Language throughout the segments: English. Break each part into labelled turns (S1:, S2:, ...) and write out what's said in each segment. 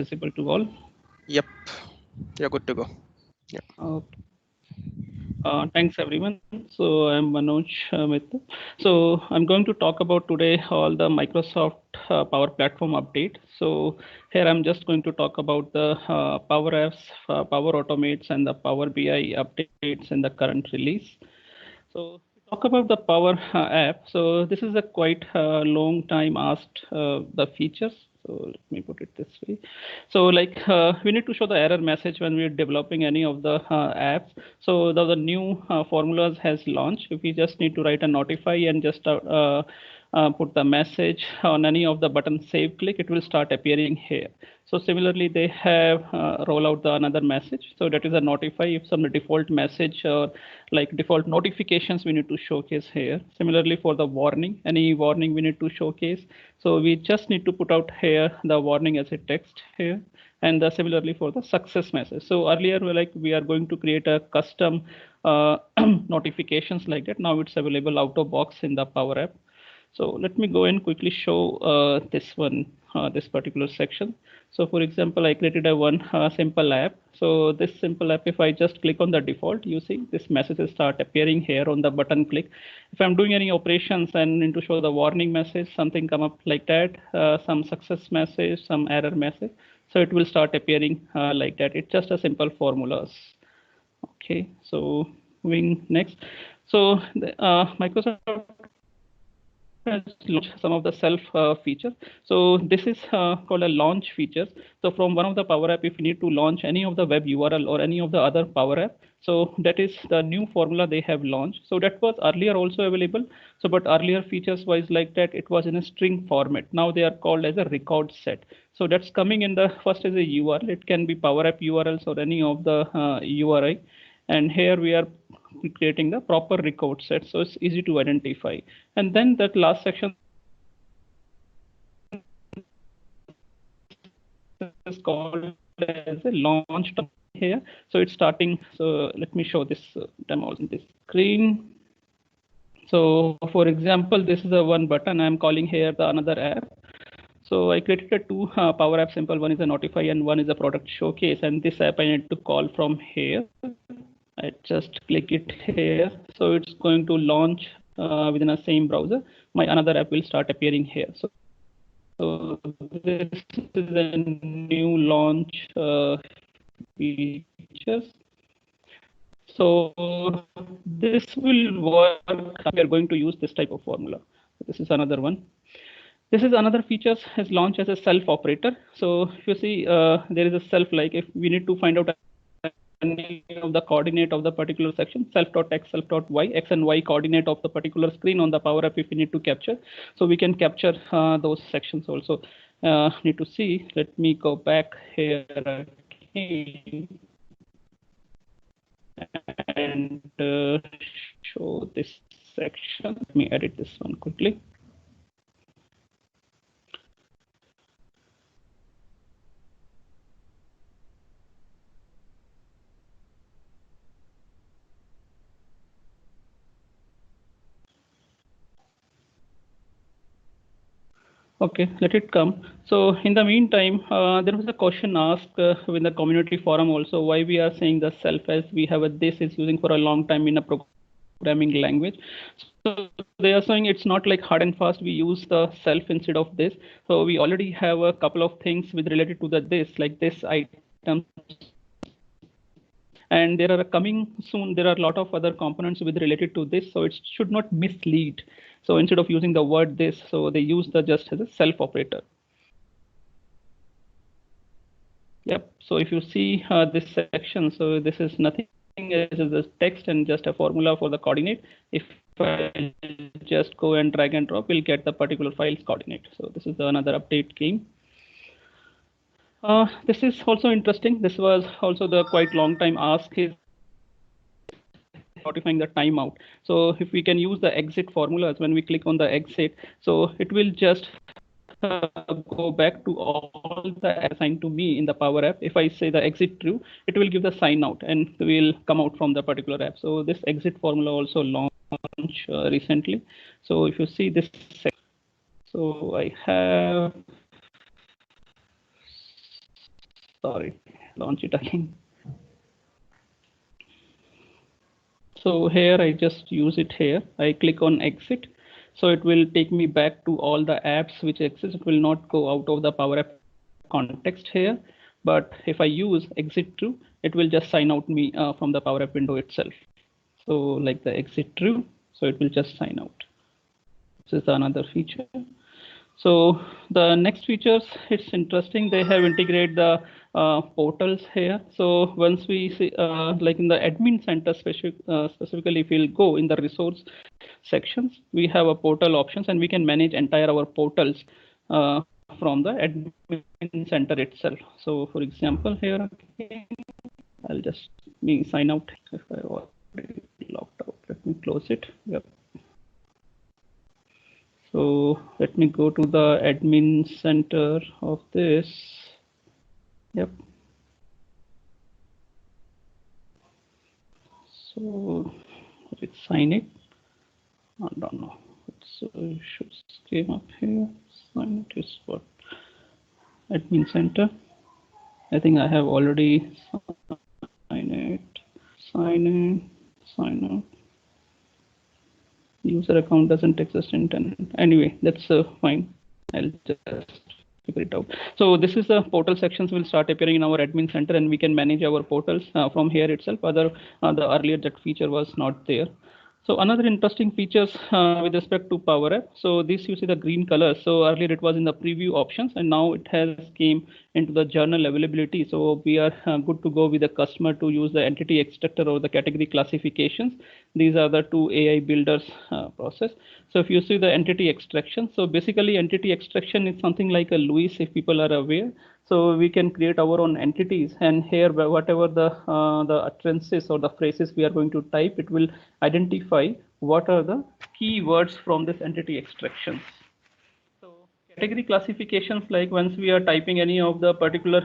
S1: visible to all?
S2: Yep, you're good to go. Yeah.
S1: Thanks everyone. So I'm Manoj Mitra. So I'm going to talk about today all the Microsoft Power Platform update. So here I'm just going to talk about the Power Apps, Power Automates, and the Power BI updates in the current release. So talk about the Power app. So this is a quite long time asked the features. So let me put it this way. So like we need to show the error message when we're developing any of the apps. So the new formulas has launched. If we just need to write a notify and just put the message on any of the button save click, it will start appearing here. So similarly, they have roll out the another message. So that is a notify if some default message or like default notifications we need to showcase here. Similarly for the warning, any warning we need to showcase. So we just need to put out here the warning as a text here. And similarly for the success message. So earlier we are going to create a custom notifications like that. Now it's available out of box in the Power App. So let me go and quickly show this one, this particular section. So for example, I created a one simple app. So this simple app, if I just click on the default, you see this messages start appearing here on the button click. If I'm doing any operations and need to show the warning message, something come up like that, some success message, some error message. So it will start appearing like that. It's just a simple formulas. Okay, so moving next. So Microsoft has launched some of the self features. So this is called a launch feature. So from one of the Power App, if you need to launch any of the web URL or any of the other Power App, so that is the new formula they have launched. So that was earlier also available. So but earlier features wise like that, it was in a string format. Now they are called as a record set. So that's coming in the first as a URL. It can be Power App URLs or any of the URI. And here we are creating the proper record set, so it's easy to identify. And then that last section is called as a launch here. So it's starting. So let me show this demo on this screen. So for example, this is a one button I'm calling here the another app. So I created a two Power App simple. One is a notify and one is a product showcase. And this app I need to call from here. I just click it here. So it's going to launch within the same browser. My another app will start appearing here. So this is a new launch features. So this will work. We are going to use this type of formula. This is another one. This is another feature is launched as a self operator. So if you see there is a self, like if we need to find out any of the coordinate of the particular section, self.x, self.y, x and y coordinate of the particular screen on the Power App if we need to capture. So we can capture those sections also. Need to see, let me go back here again and show this section. Let me edit this one quickly. Okay, let it come. So in the meantime, there was a question asked in the community forum also, why we are saying the self as we have a this is using for a long time in a programming language. So they are saying it's not like hard and fast. We use the self instead of this. So we already have a couple of things with related to the this, like this item. And there are coming soon, there are a lot of other components with related to this. So it should not mislead. So instead of using the word this, so they use the just as a self operator. Yep. So if you see this section, so this is nothing as the text and just a formula for the coordinate. If I just go and drag and drop, we'll get the particular file's coordinate. So this is another update came. This is also interesting. This was also the quite long time ask is notifying the timeout. So if we can use the exit formulas when we click on the exit, so it will just go back to all the assigned to me in the Power App. If I say the exit true, it will give the sign out and will come out from the particular app. So this exit formula also launched recently. So if you see this, so I have sorry, launch it again. So here I just use it here. I click on exit. So it will take me back to all the apps which exist. It will not go out of the Power App context here. But if I use exit true, it will just sign out me from the Power App window itself. So like the exit true, so it will just sign out. This is another feature. So the next features, it's interesting. They have integrated the portals here. So once we see, like in the admin center specifically, if we'll go in the resource sections, we have a portal options, and we can manage entire our portals from the admin center itself. So for example, here again, I'll just sign out if I already logged out. Let me close it. Yep. So let me go to the admin center of this. Yep. So let's sign it. I don't know. It should came up here. Sign it is what? Admin center. I think I have already signed it. Sign in. Sign out. User account doesn't exist in tenant. Anyway, that's fine. I'll just figure it out. So this is the portal sections will start appearing in our admin center, and we can manage our portals from here itself. The earlier that feature was not there. So another interesting features with respect to Power App. So this you see the green color. So earlier it was in the preview options, and now it has came into the journal availability. So we are good to go with the customer to use the entity extractor or the category classifications. These are the two AI builders process. So if you see the entity extraction, so basically entity extraction is something like a LUIS, if people are aware. So we can create our own entities, and here whatever the utterances or the phrases we are going to type, it will identify what are the keywords from this entity extractions. So category classifications, like once we are typing any of the particular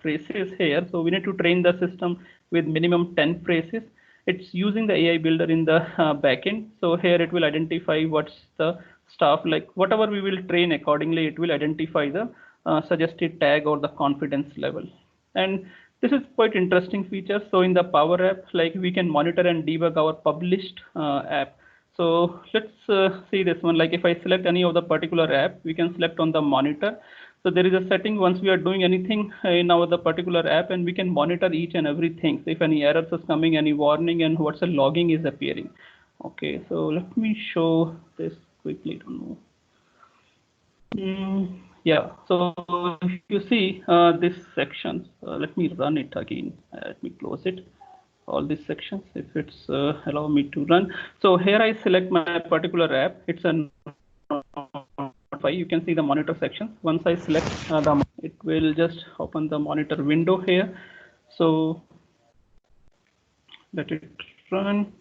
S1: phrases here, so we need to train the system with minimum 10 phrases. It's using the AI builder in the backend. So here it will identify what's the stuff, like whatever we will train accordingly, it will identify the suggested tag or the confidence level. And this is quite interesting feature. So in the Power App, like we can monitor and debug our published app. So let's see this one. Like if I select any of the particular app, we can select on the monitor. So there is a setting once we are doing anything in our the particular app, and we can monitor each and everything. So if any errors is coming, any warning, and what's the logging is appearing. Okay, so let me show this quickly. Don't know. Yeah, so if you see this section, let me run it again. Let me close it. All these sections, if it's allow me to run. So here I select my particular app. It's a Node.py. You can see the monitor section. Once I select it will just open the monitor window here. So let it run.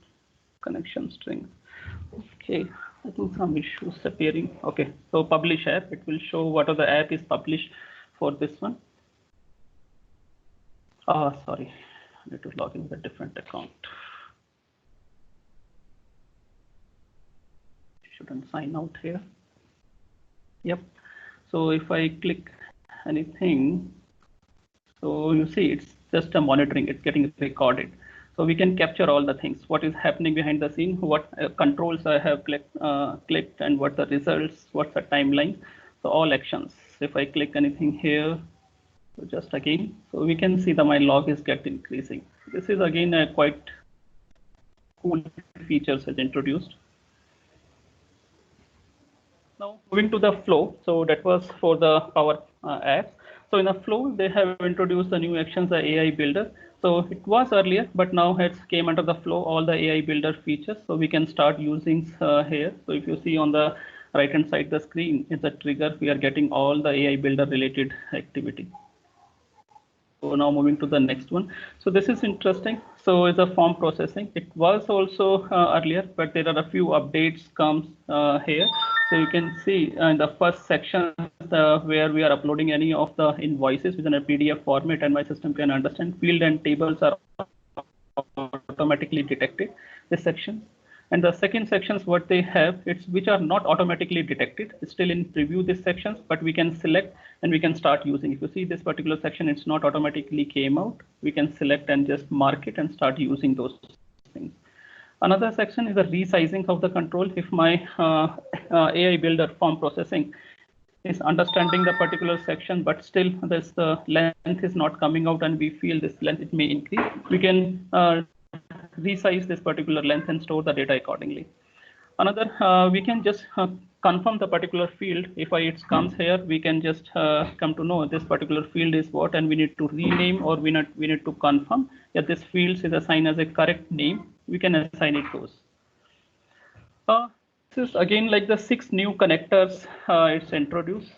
S1: Connection string. Okay, I think some issues appearing. Okay, so publish app. It will show what are the app is published for this one. Sorry, I need to log in with a different account. Shouldn't sign out here. Yep. So if I click anything, so you see it's just a monitoring, it's getting recorded. So we can capture all the things, what is happening behind the scene, what controls I have clicked, and what the results, what's the timeline. So all actions. If I click anything here, so just again, so we can see that my log is getting increasing. This is again a quite cool features has introduced. Now moving to the flow. So that was for the Power apps. So in the flow, they have introduced the new actions, the AI builder. So it was earlier, but now it's came under the flow, all the AI builder features. So we can start using here. So if you see on the right hand side, the screen is a trigger. We are getting all the AI builder related activity. So now moving to the next one. So this is interesting. So it's a form processing. It was also earlier, but there are a few updates comes here. So you can see in the first section where we are uploading any of the invoices within a PDF format, and my system can understand field and tables are automatically detected. This section. And the second sections, what they have, it's which are not automatically detected. It's still in preview, these sections, but we can select and we can start using. If you see this particular section, it's not automatically came out. We can select and just mark it and start using those things. Another section is the resizing of the control. If my AI builder form processing is understanding the particular section, but still this length is not coming out and we feel this length, it may increase. We can resize this particular length and store the data accordingly. Another, we can just confirm the particular field. If it comes here, we can just come to know this particular field is what, and we need to rename or we need to confirm that this field is assigned as a correct name. We can assign it those. This is again like the 6 new connectors it's introduced.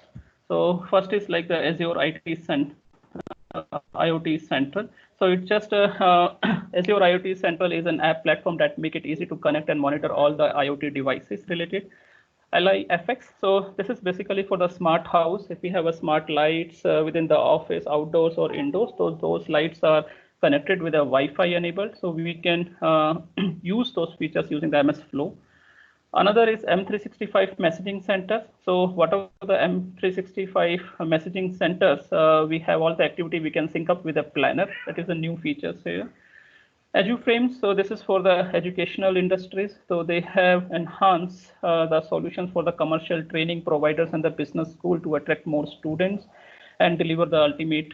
S1: So first is like the Azure IoT Central. So it's just Azure IoT Central is an app platform that make it easy to connect and monitor all the IoT devices related. LIFX. So this is basically for the smart house. If we have a smart lights within the office, outdoors or indoors, those lights are connected with a Wi-Fi enabled. So we can use those features using the MS Flow. Another is M365 messaging centers. So whatever the M365 messaging centers, we have all the activity we can sync up with a planner. That is a new features here. EduFrames, so this is for the educational industries. So they have enhanced the solutions for the commercial training providers and the business school to attract more students and deliver the ultimate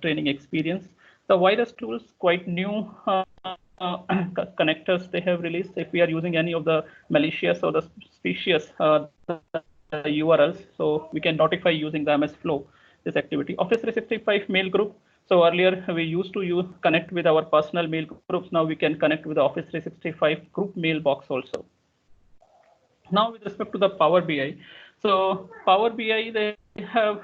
S1: training experience. The virus tools, quite new connectors they have released. If we are using any of the malicious or the specious URLs, so we can notify using the MS Flow this activity. Office 365 mail group. So earlier we used to connect with our personal mail groups. Now we can connect with the Office 365 group mailbox also. Now with respect to the Power BI. So Power BI, they have,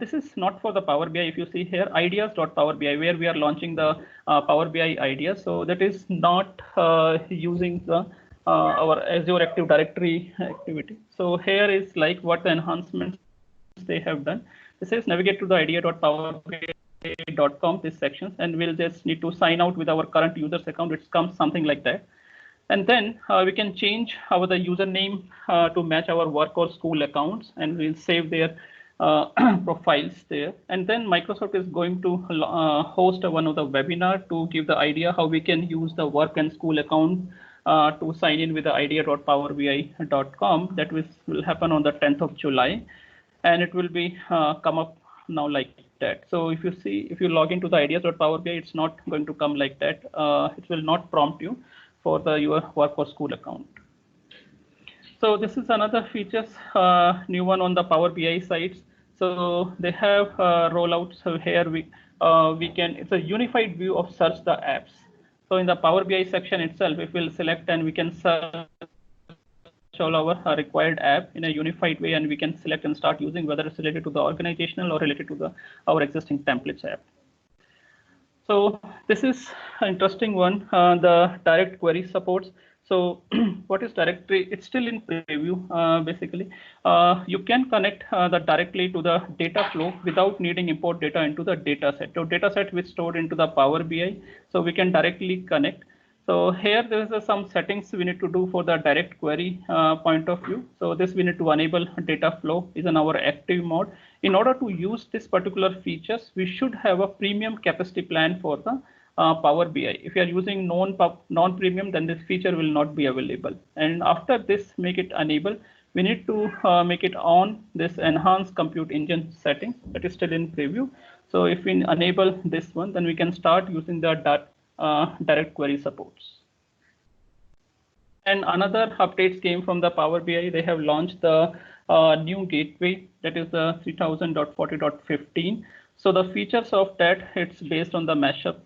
S1: this is not for the Power BI. If you see here, ideas.power BI, where we are launching the Power BI ideas. So that is not using the our Azure Active Directory activity. So here is like what the enhancements they have done. This is navigate to the idea.powerbi.com, this section, and we'll just need to sign out with our current user's account. It comes something like that. And then we can change the username to match our work or school accounts, and we'll save their profiles there. And then Microsoft is going to host one of the webinar to give the idea how we can use the work and school account to sign in with the idea.powerbi.com. That will happen on the 10th of July, and it will be come up now like that. So if you see, if you log into the ideas.powerbi, it's not going to come like that. It will not prompt you for your work or school account. So this is another features, new one on the Power BI sites. So they have rollouts. So here we can, it's a unified view of search the apps. So in the Power BI section itself, if we'll select and we can search all our required app in a unified way, and we can select and start using whether it's related to the organizational or related to our existing templates app. So this is an interesting one, the direct query supports. So what is directory? It's still in preview, basically. You can connect directly to the data flow without needing import data into the data set. So data set is stored into the Power BI, so we can directly connect. So here there is some settings we need to do for the direct query point of view. So this we need to enable data flow is in our active mode. In order to use this particular features, we should have a premium capacity plan for the Power BI. If you are using non-premium, then this feature will not be available. And after this, make it enable. We need to make it on this enhanced compute engine setting that is still in preview. So if we enable this one, then we can start using the direct query supports. And another updates came from the Power BI. They have launched the new gateway, that is the 3000.40.15. So the features of that, it's based on the mashup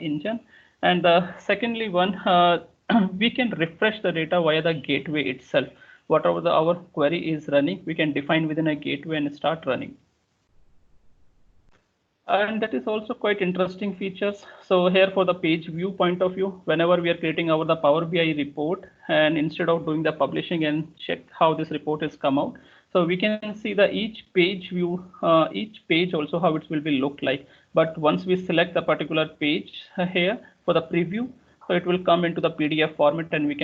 S1: engine. And secondly, one, we can refresh the data via the gateway itself. Whatever our query is running, we can define within a gateway and start running. And that is also quite interesting features. So here for the page view point of view, whenever we are creating the Power BI report, and instead of doing the publishing and check how this report has come out, so we can see the each page view, each page also how it will be look like. But once we select the particular page here for the preview, so it will come into the PDF format and we can